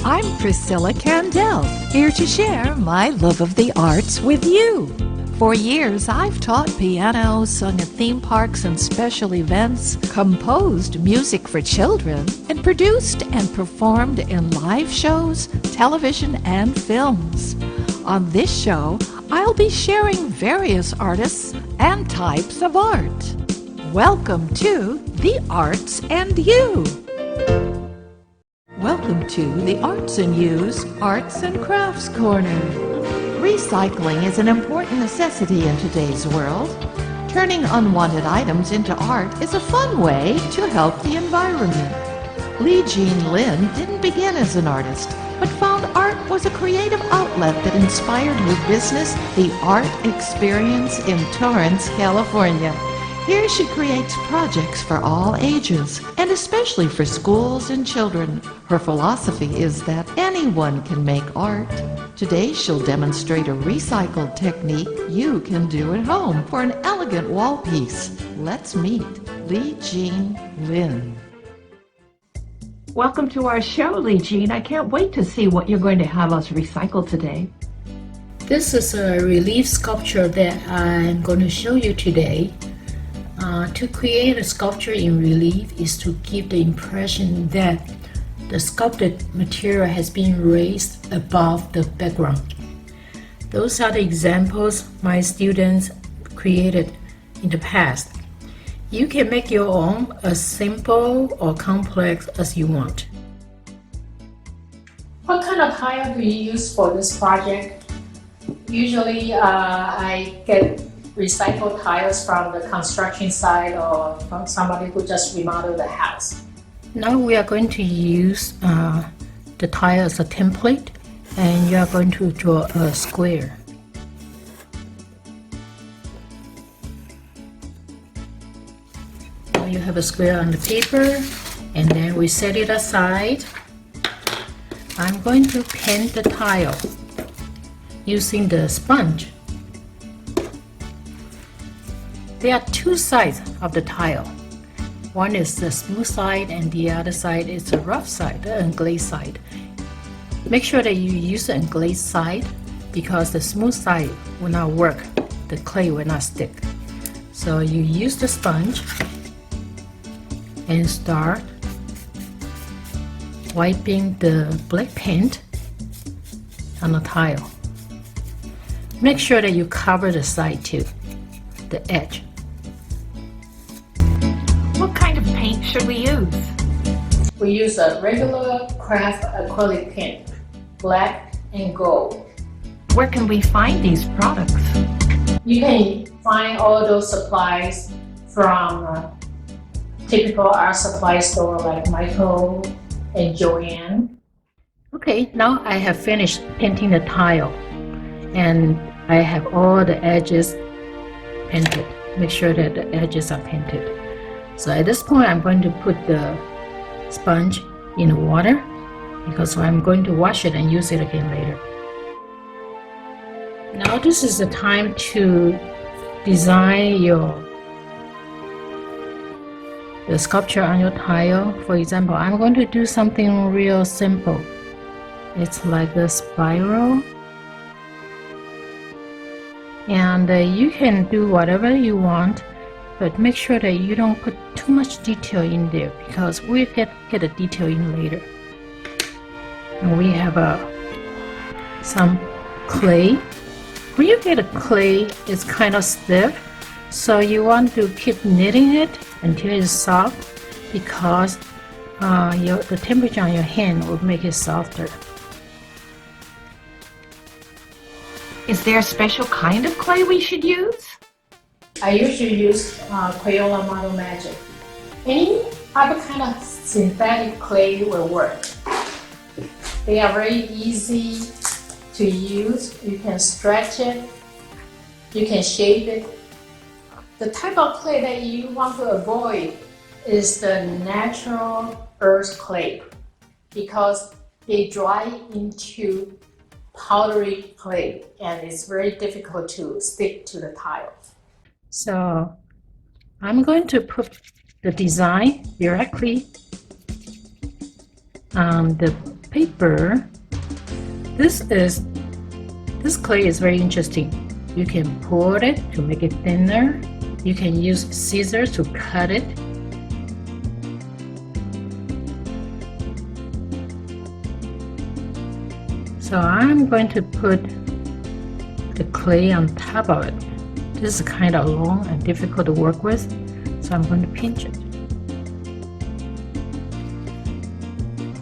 I'm Priscilla Kandel, here to share my love of the arts with you. For years, I've taught piano, sung at theme parks and special events, composed music for children, and produced and performed in live shows, television, and films. On this show, I'll be sharing various artists and types of art. Welcome to The Arts and You. Welcome to the Arts and You's Arts and Crafts Corner. Recycling is an important necessity in today's world. Turning unwanted items into art is a fun way to help the environment. Lee Jean Lin didn't begin as an artist, but found art was a creative outlet that inspired her business, The Art Experience in Torrance, California. Here she creates projects for all ages, and especially for schools and children. Her philosophy is that anyone can make art. Today she'll demonstrate a recycled technique you can do at home for an elegant wall piece. Let's meet Lee Jean Lin. Welcome to our show, Lee Jean. I can't wait to see what you're going to have us recycle today. This is a relief sculpture that I'm going to show you today. To create a sculpture in relief is to give the impression that the sculpted material has been raised above the background. Those are the examples my students created in the past. You can make your own as simple or complex as you want. What kind of tile do you use for this project? Usually I get recycled tiles from the construction site or from somebody who just remodeled the house. Now we are going to use the tile as a template, and you are going to draw a square. Now you have a square on the paper, and then we set it aside. I'm going to paint the tile using the sponge. There are two sides of the tile. One is the smooth side and the other side is the rough side, the unglazed side. Make sure that you use the unglazed side because the smooth side will not work. The clay will not stick. So you use the sponge and start wiping the black paint on the tile. Make sure that you cover the side too, the edge. What kind of paint should we use? We use a regular craft acrylic paint, black and gold. Where can we find these products? You can find all those supplies from a typical art supply store like Michael and Joanne. Okay, now I have finished painting the tile and I have all the edges painted. Make sure that the edges are painted. So at this point, I'm going to put the sponge in the water because I'm going to wash it and use it again later. Now this is the time to design the sculpture on your tile. For example, I'm going to do something real simple. It's like a spiral. And you can do whatever you want, but make sure that you don't put too much detail in there because we'll get the detail in later. And we have some clay. When you get a clay, it's kind of stiff, so you want to keep kneading it until it's soft because the temperature on your hand will make it softer. Is there a special kind of clay we should use? I usually use Crayola Model Magic. Any other kind of synthetic clay will work. They are very easy to use. You can stretch it, you can shape it. The type of clay that you want to avoid is the natural earth clay because they dry into powdery clay and it's very difficult to stick to the tile. So I'm going to put the design directly on the paper. This clay is very interesting. You can pour it to make it thinner. You can use scissors to cut it. So I'm going to put the clay on top of it. This is kind of long and difficult to work with, so I'm going to pinch it.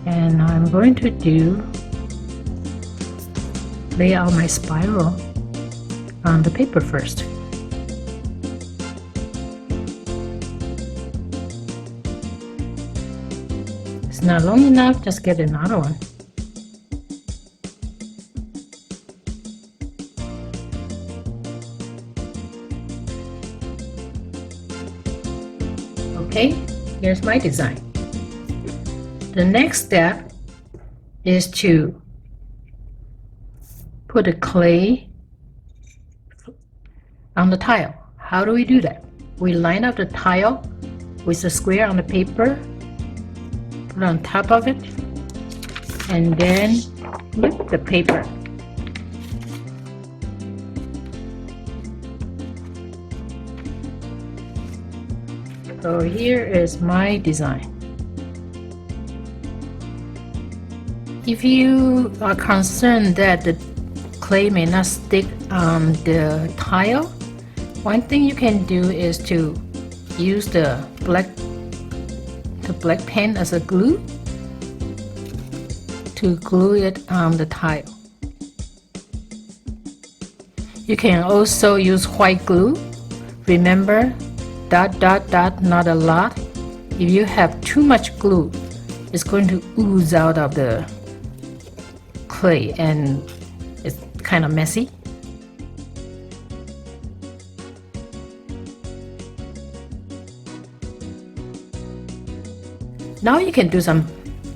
And I'm going to lay out my spiral on the paper first. It's not long enough, just get another one. Okay, here's my design. The next step is to put the clay on the tile. How do we do that? We line up the tile with the square on the paper, put it on top of it, and then flip the paper. So here is my design. If you are concerned that the clay may not stick on the tile, one thing you can do is to use the black pen as a glue to glue it on the tile. You can also use white glue. Remember, dot dot dot, not a lot. If you have too much glue, it's going to ooze out of the clay and it's kind of messy. Now you can do some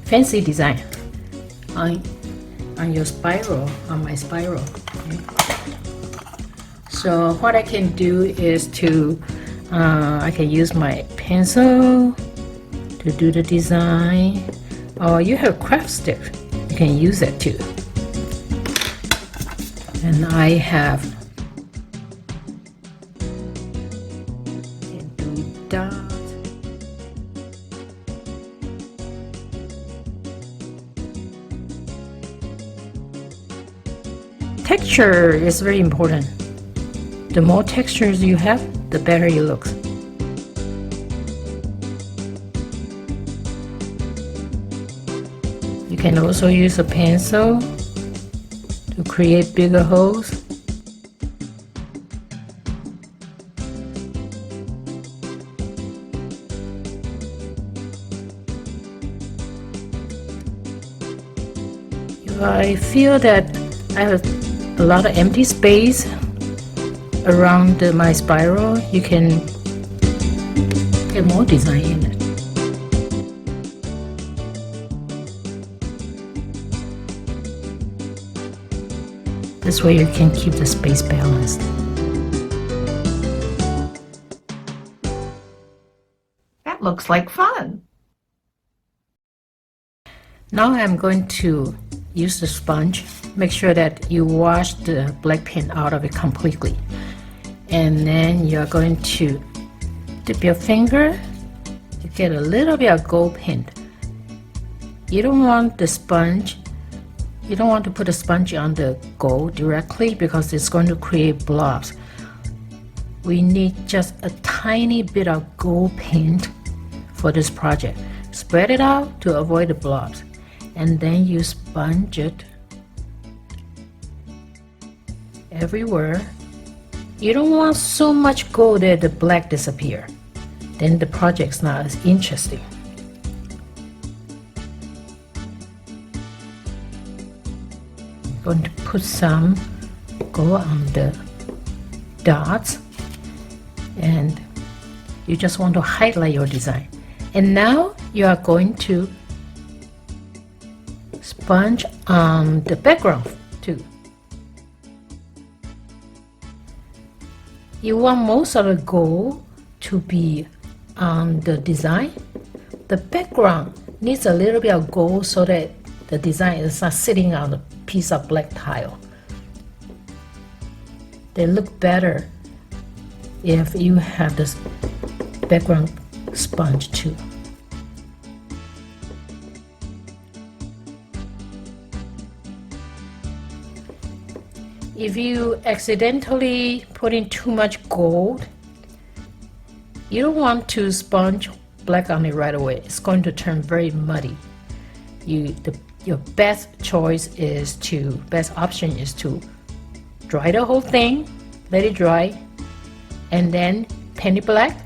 fancy design on your spiral, on my spiral. Okay. So what I can do is I can use my pencil to do the design, or you have craft stick, you can use it too. And I have dots. Texture is very important. The more textures you have, the better it looks. You can also use a pencil to create bigger holes. If I feel that I have a lot of empty space around my spiral, you can get more design in it. This way you can keep the space balanced. That looks like fun. Now I'm going to use the sponge. Make sure that you wash the black paint out of it completely. And then you're going to dip your finger to get a little bit of gold paint. You don't want the sponge, you don't want to put the sponge on the gold directly because it's going to create blobs. We need just a tiny bit of gold paint for this project. Spread it out to avoid the blobs. And then you sponge it everywhere. You don't want so much gold that the black disappear. Then the project's not as interesting. I'm going to put some gold on the dots, and you just want to highlight your design. And now you are going to sponge on the background too. You want most of the gold to be on the design. The background needs a little bit of gold so that the design is not sitting on a piece of black tile. They look better if you have this background sponge too. If you accidentally put in too much gold, you don't want to sponge black on it right away. It's going to turn very muddy. Your best option is to dry the whole thing, let it dry, and then paint it black,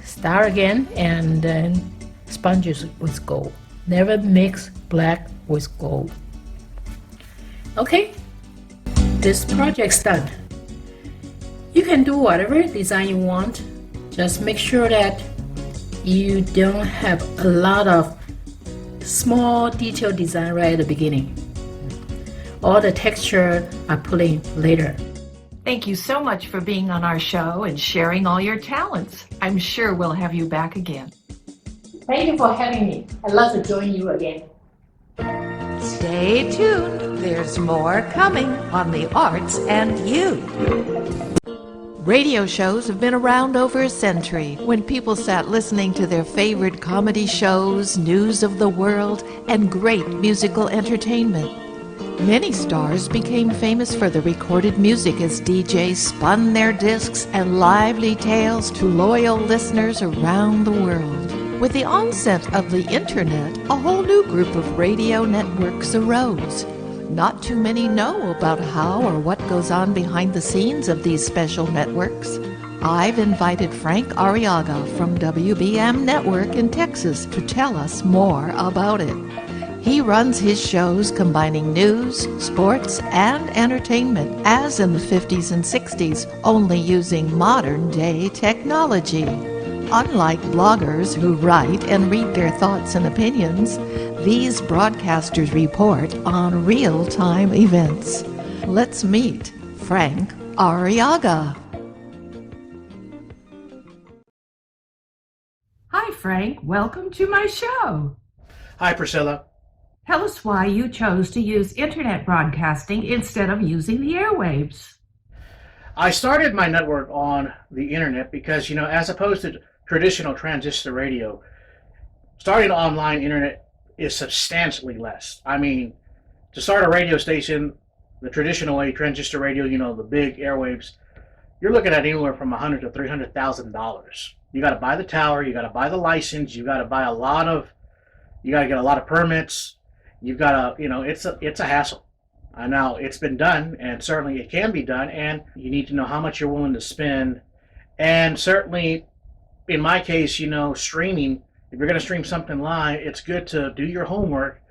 start again, and then sponge it with gold. Never mix black with gold. Okay, this project's done. You can do whatever design you want. Just make sure that you don't have a lot of small detail design right at the beginning. All the texture I put in later. Thank you so much for being on our show and sharing all your talents. I'm sure we'll have you back again. Thank you for having me. I'd love to join you again. Stay tuned. There's more coming on the Arts and You. Radio shows have been around over a century when people sat listening to their favorite comedy shows, news of the world, and great musical entertainment. Many stars became famous for the recorded music as DJs spun their discs and lively tales to loyal listeners around the world. With the onset of the internet, a whole new group of radio networks arose. Not too many know about how or what goes on behind the scenes of these special networks. I've invited Frank Arriaga from WBM Network in Texas to tell us more about it. He runs his shows combining news, sports, and entertainment, as in the 50s and 60s, only using modern-day technology. Unlike bloggers who write and read their thoughts and opinions, these broadcasters report on real-time events. Let's meet Frank Arriaga. Hi, Frank. Welcome to my show. Hi, Priscilla. Tell us why you chose to use internet broadcasting instead of using the airwaves. I started my network on the internet because, as opposed to traditional transistor radio, starting online internet is substantially less. I mean, to start a radio station, the traditional way, transistor radio, the big airwaves, you're looking at anywhere from $100,000 to $300,000. You got to buy the tower, you got to buy the license, you got to buy you got to get a lot of permits. You've got to, it's a hassle. Now it's been done, and certainly it can be done, and you need to know how much you're willing to spend. And certainly, in my case, streaming, if you're going to stream something live, it's good to do your homework,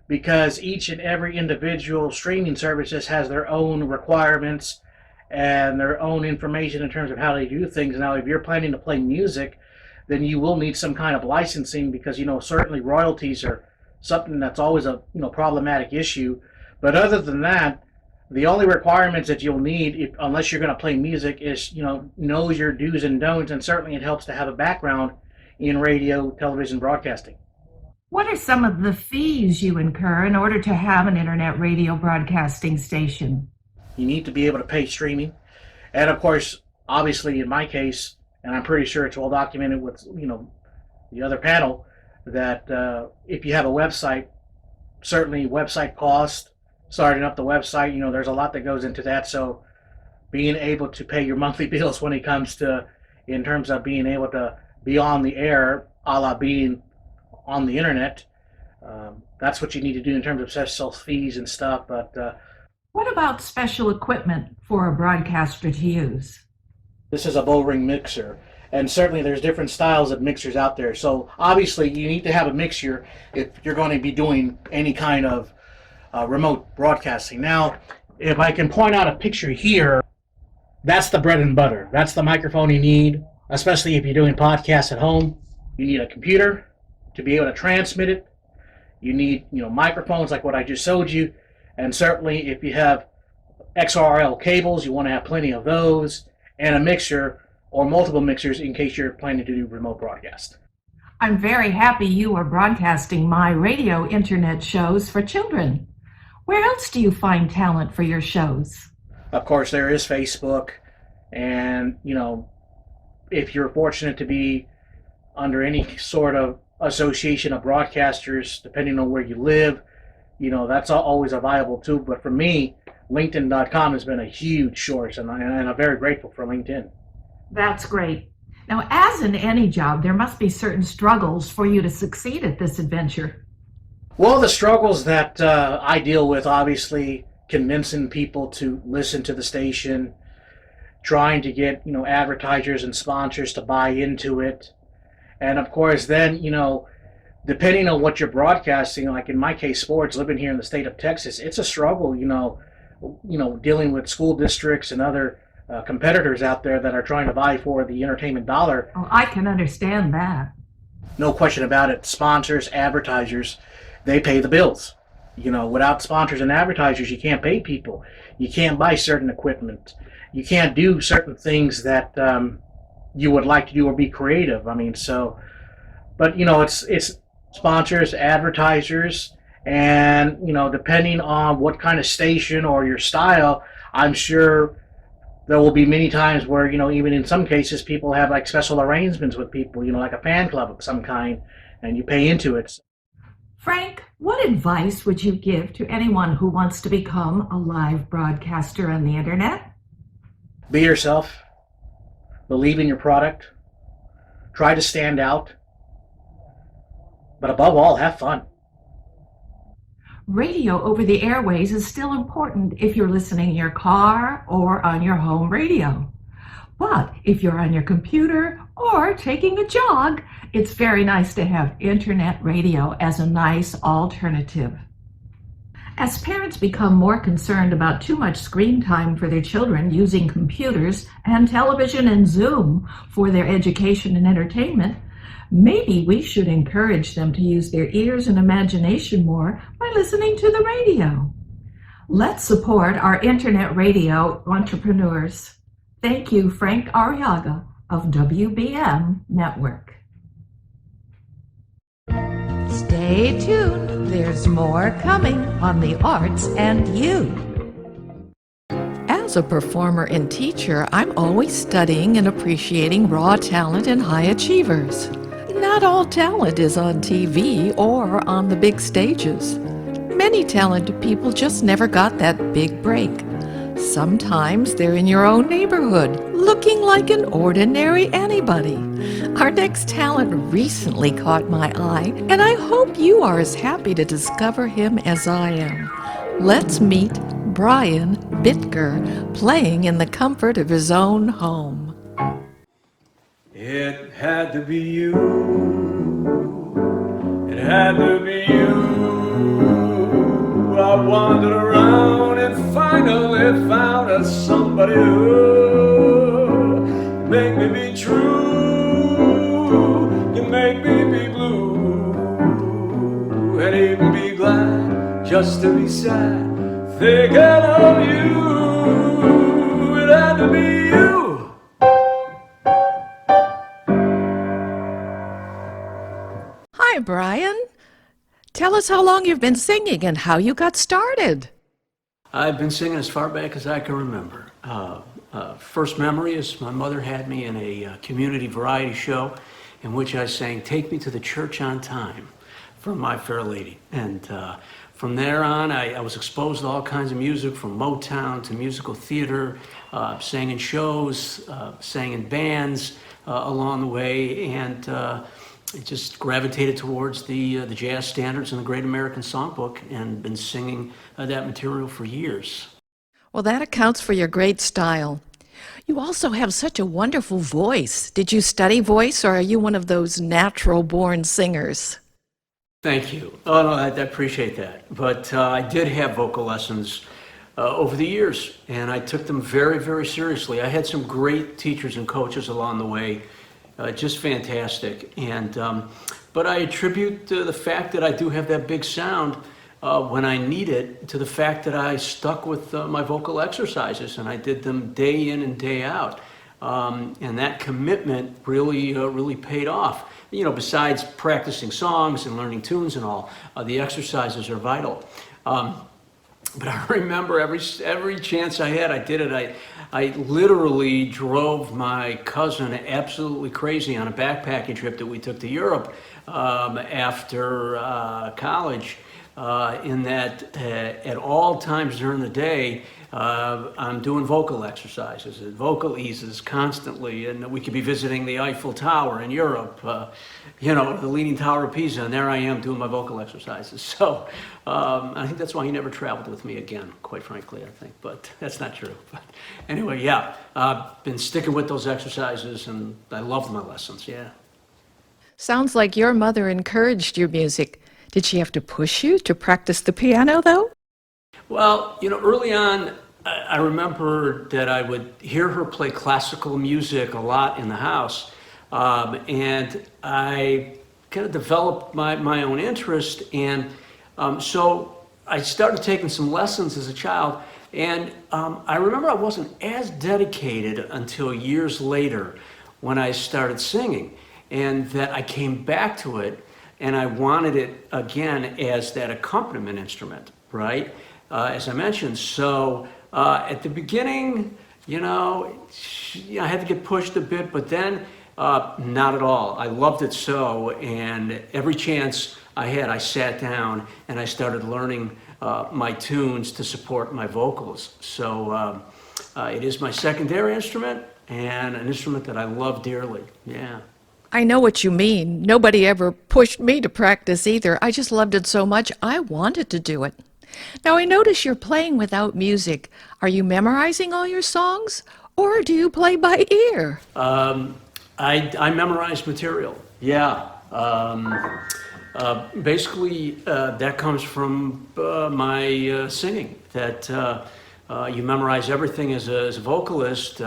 because each and every individual streaming services has their own requirements and their own information in terms of how they do things. Now, if you're planning to play music, then you will need some kind of licensing, because, certainly royalties are something that's always a, problematic issue. But other than that, the only requirements that you'll need, unless you're going to play music, is, know your do's and don'ts, and certainly it helps to have a background in radio, television broadcasting. What are some of the fees you incur in order to have an internet radio broadcasting station? You need to be able to pay streaming. And of course, obviously in my case, and I'm pretty sure it's well documented with, the other panel, that if you have a website, certainly website cost, starting up the website, there's a lot that goes into that. So being able to pay your monthly bills when it comes to, in terms of being able to be on the air, a la being on the internet, that's what you need to do in terms of special fees and stuff. But what about special equipment for a broadcaster to use? This is a bow ring mixer, and certainly there's different styles of mixers out there. So obviously you need to have a mixer if you're going to be doing any kind of remote broadcasting. Now, if I can point out a picture here, that's the bread and butter. That's the microphone you need, especially if you're doing podcasts at home. You need a computer to be able to transmit it. You need, microphones like what I just showed you. And certainly if you have XRL cables, you want to have plenty of those, and a mixer or multiple mixers in case you're planning to do remote broadcast. I'm very happy you are broadcasting my radio internet shows for children. Where else do you find talent for your shows? Of course, there is Facebook, and if you're fortunate to be under any sort of association of broadcasters, depending on where you live, that's always a viable tool. But for me, LinkedIn.com has been a huge source, and I'm very grateful for LinkedIn. That's great. Now, as in any job, there must be certain struggles for you to succeed at this adventure. Well, the struggles that I deal with, obviously, convincing people to listen to the station, trying to get, advertisers and sponsors to buy into it. And of course, then, depending on what you're broadcasting, like in my case, sports, living here in the state of Texas, it's a struggle, dealing with school districts and other competitors out there that are trying to vie for the entertainment dollar. Oh, I can understand that. No question about it. Sponsors, advertisers, they pay the bills. Without sponsors and advertisers, you can't pay people. You can't buy certain equipment. You can't do certain things that you would like to do or be creative. But it's sponsors, advertisers, and depending on what kind of station or your style, I'm sure there will be many times where even in some cases people have like special arrangements with people, like a fan club of some kind, and you pay into it. Frank, what advice would you give to anyone who wants to become a live broadcaster on the internet? Be yourself. Believe in your product. Try to stand out. But above all, have fun. Radio over the airways is still important if you're listening in your car or on your home radio. But if you're on your computer or taking a jog, it's very nice to have internet radio as a nice alternative. As parents become more concerned about too much screen time for their children using computers and television and Zoom for their education and entertainment, maybe we should encourage them to use their ears and imagination more by listening to the radio. Let's support our internet radio entrepreneurs. Thank you, Frank Arriaga of WBM Network. Stay tuned. There's more coming on the arts and you. As a performer and teacher, I'm always studying and appreciating raw talent and high achievers. Not all talent is on TV or on the big stages. Many talented people just never got that big break. Sometimes they're in your own neighborhood, looking like an ordinary anybody. Our next talent recently caught my eye, and I hope you are as happy to discover him as I am. Let's meet Brian Bittker, playing in the comfort of his own home. It had to be you. It had to be you. I wandered around and finally found us somebody who make me be true. You make me be blue and even be glad just to be sad. Thinking of you. It had to be you. Hi, Brian. Tell us how long you've been singing and how you got started. I've been singing as far back as I can remember. First memory is my mother had me in a community variety show in which I sang "Take Me to the Church on Time" from My Fair Lady. And from there on, I was exposed to all kinds of music, from Motown to musical theater, sang in shows, sang in bands along the way, and it just gravitated towards the jazz standards and the Great American Songbook, and been singing that material for years. Well, that accounts for your great style. You also have such a wonderful voice. Did you study voice, or are you one of those natural-born singers? Thank you. Oh, no, I appreciate that. But I did have vocal lessons over the years, and I took them very, very seriously. I had some great teachers and coaches along the way. Just fantastic. And but I attribute the fact that I do have that big sound when I need it to the fact that I stuck with my vocal exercises, and I did them day in and day out. And that commitment really paid off. besides practicing songs and learning tunes and all, the exercises are vital. But I remember every chance I had, I did it. I literally drove my cousin absolutely crazy on a backpacking trip that we took to Europe after college. In that at all times during the day, I'm doing vocal exercises and vocal eases constantly, and we could be visiting the Eiffel Tower in Europe, the Leaning Tower of Pisa, and there I am doing my vocal exercises. So I think that's why he never traveled with me again, quite frankly, I think, but that's not true. But anyway, yeah, I've been sticking with those exercises, and I loved my lessons, yeah. Sounds like your mother encouraged your music. Did she have to push you to practice the piano, though? Well, early on, I remember that I would hear her play classical music a lot in the house, and I kind of developed my own interest, and so I started taking some lessons as a child, and I remember I wasn't as dedicated until years later when I started singing, and that I came back to it, and I wanted it again as that accompaniment instrument, right? As I mentioned. So at the beginning, I had to get pushed a bit, but then not at all. I loved it so, and every chance I had, I sat down and I started learning my tunes to support my vocals. So it is my secondary instrument and an instrument that I love dearly, yeah. I know what you mean. Nobody ever pushed me to practice either. I just loved it so much, I wanted to do it. Now, I notice you're playing without music. Are you memorizing all your songs, or do you play by ear? I memorize material, yeah. Basically, that comes from my singing, that you memorize everything as a vocalist,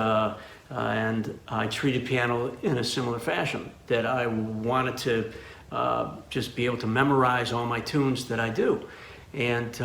and I treated piano in a similar fashion, that I wanted to just be able to memorize all my tunes that I do. And,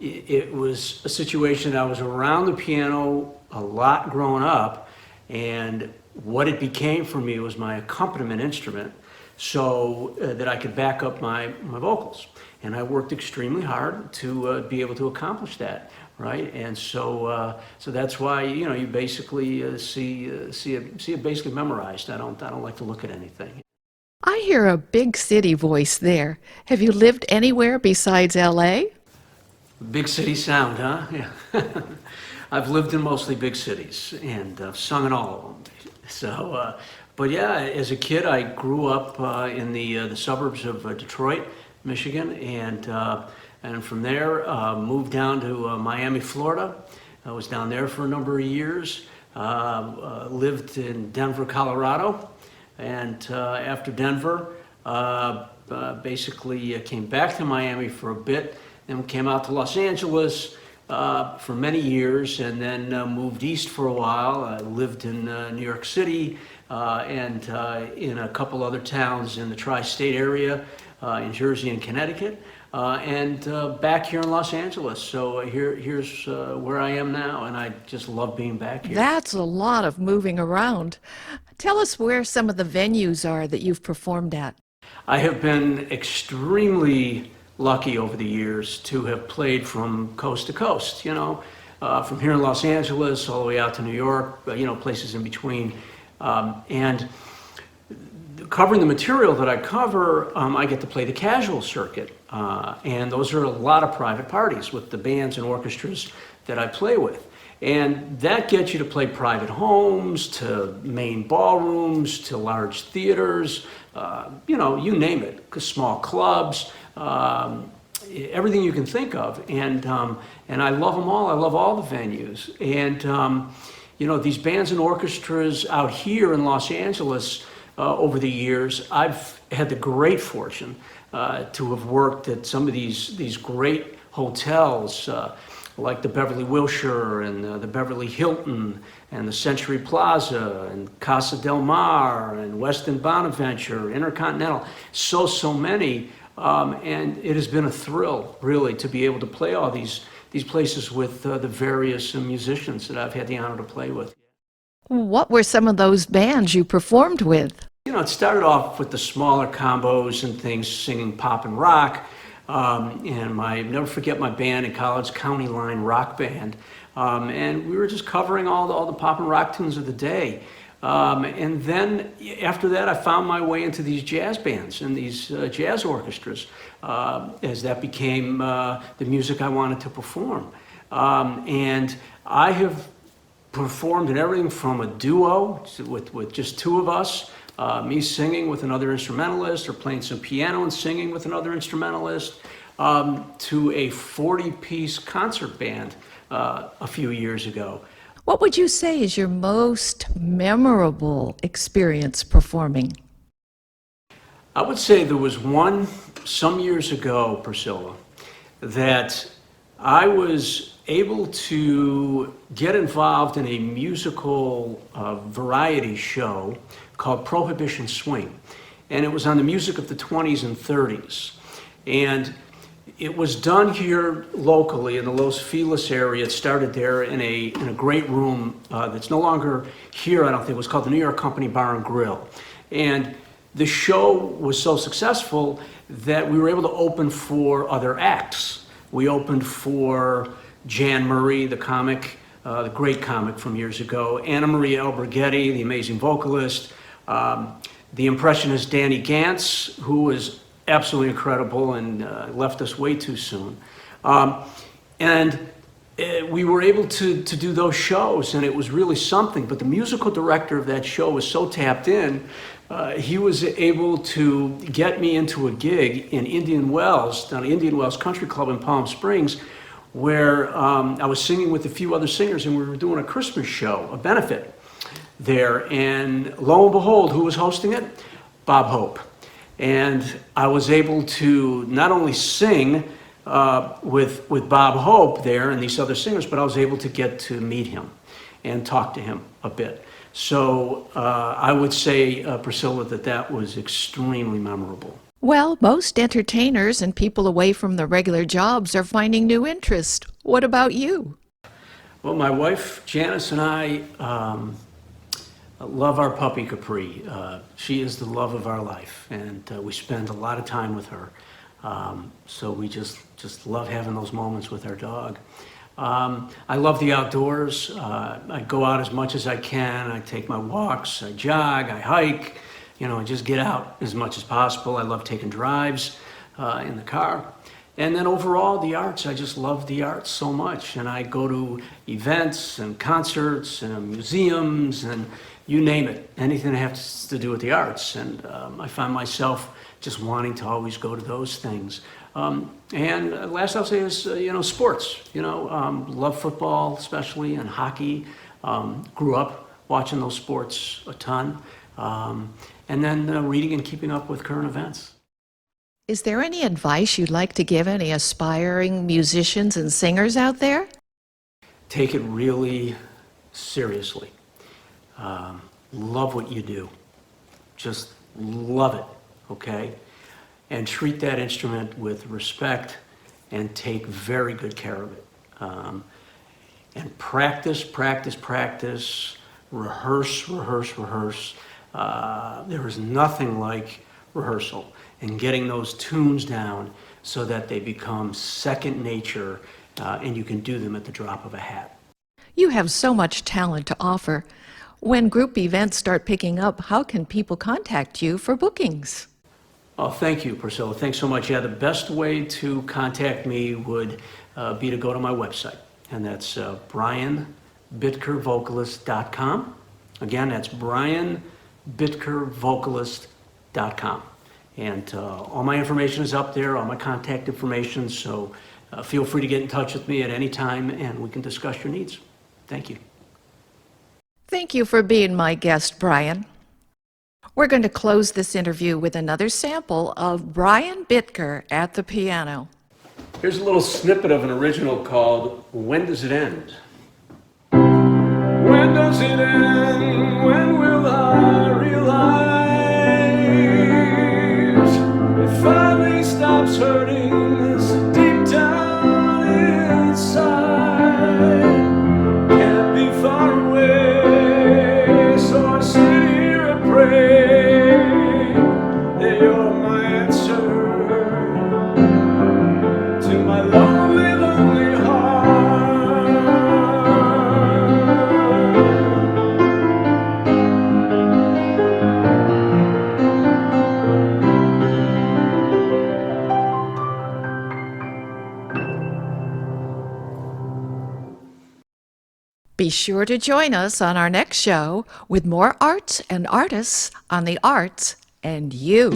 it was a situation that I was around the piano a lot growing up, and what it became for me was my accompaniment instrument, so that I could back up my vocals. And I worked extremely hard to be able to accomplish that, right? And so that's why, you basically see it basically memorized. I don't like to look at anything. I hear a big city voice there. Have you lived anywhere besides L.A.? Big city sound, huh? Yeah. I've lived in mostly big cities, and I've sung in all of them. So, but yeah, as a kid, I grew up in the suburbs of Detroit, Michigan, and from there moved down to Miami, Florida. I was down there for a number of years. Lived in Denver, Colorado. And after Denver, basically came back to Miami for a bit, then came out to Los Angeles for many years, and then moved east for a while. I lived in New York City and in a couple other towns in the tri-state area, in Jersey and Connecticut, and back here in Los Angeles. So here's where I am now, and I just love being back here. That's a lot of moving around. Tell us where some of the venues are that you've performed at. I have been extremely lucky over the years to have played from coast to coast, from here in Los Angeles all the way out to New York, places in between. And covering the material that I cover, I get to play the casual circuit. And those are a lot of private parties with the bands and orchestras that I play with. And that gets you to play private homes, to main ballrooms, to large theaters, you name it, small clubs, everything you can think of. And I love them all. I love all the venues. And, these bands and orchestras out here in Los Angeles over the years, I've had the great fortune to have worked at some of these great hotels, like the Beverly Wilshire and the Beverly Hilton and the Century Plaza and Casa del Mar and Westin Bonaventure, Intercontinental, so many. And it has been a thrill, really, to be able to play all these places with the various musicians that I've had the honor to play with. What were some of those bands you performed with? It started off with the smaller combos and things, singing pop and rock. And never forget my band in college, County Line Rock Band. And we were just covering all the pop and rock tunes of the day. And then after that, I found my way into these jazz bands and these jazz orchestras as that became the music I wanted to perform. And I have performed in everything from a duo with just two of us, me singing with another instrumentalist or playing some piano and singing with another instrumentalist, to a 40-piece concert band a few years ago. What would you say is your most memorable experience performing? I would say there was one some years ago, Priscilla, that I was able to get involved in a musical variety show called Prohibition Swing. And it was on the music of the 20s and 30s. And it was done here locally in the Los Feliz area. It started there in a great room that's no longer here, I don't think. It was called the New York Company Bar and Grill. And the show was so successful that we were able to open for other acts. We opened for Jan Murray, the comic, the great comic from years ago, Anna Maria Alberghetti, the amazing vocalist, the impressionist Danny Gantz, who was absolutely incredible and left us way too soon. And we were able to do those shows, and it was really something. But the musical director of that show was so tapped in, he was able to get me into a gig in Indian Wells, down at Indian Wells Country Club in Palm Springs, where I was singing with a few other singers, and we were doing a Christmas show, a benefit there. And lo and behold, who was hosting it? Bob Hope. And I was able to not only sing with Bob Hope there and these other singers, but I was able to get to meet him and talk to him a bit. So I would say, Priscilla, that was extremely memorable. Well, most entertainers and people away from their regular jobs are finding new interest. What about you? Well, my wife, Janice, and I love our puppy, Capri. She is the love of our life, and we spend a lot of time with her. So we just love having those moments with our dog. I love the outdoors. I go out as much as I can. I take my walks, I jog, I hike, I just get out as much as possible. I love taking drives in the car. And then overall, the arts, I just love the arts so much. And I go to events and concerts and museums and you name it, anything that has to do with the arts. And I find myself just wanting to always go to those things. And last I'll say is, sports. Love football especially, and hockey. Grew up watching those sports a ton. And then reading and keeping up with current events. Is there any advice you'd like to give any aspiring musicians and singers out there? Take it really seriously. Love what you do. Just love it, okay? And treat that instrument with respect and take very good care of it. And practice, practice, practice, rehearse, rehearse, rehearse. There is nothing like rehearsal and getting those tunes down so that they become second nature and you can do them at the drop of a hat. You have so much talent to offer. When group events start picking up, how can people contact you for bookings? Oh, thank you, Priscilla. Thanks so much. Yeah, the best way to contact me would be to go to my website, and that's brianbitkervocalist.com. Again, that's brianbitkervocalist.com. And all my information is up there, all my contact information, so feel free to get in touch with me at any time and we can discuss your needs. Thank you. Thank you for being my guest, Brian. We're going to close this interview with another sample of Brian Bittker at the piano. Here's a little snippet of an original called When Does It End? When does it end? When will I realize it finally stops hurting this deep down inside? Can't be far away, so I sit here and pray. Be sure to join us on our next show with more arts and artists on the arts and you.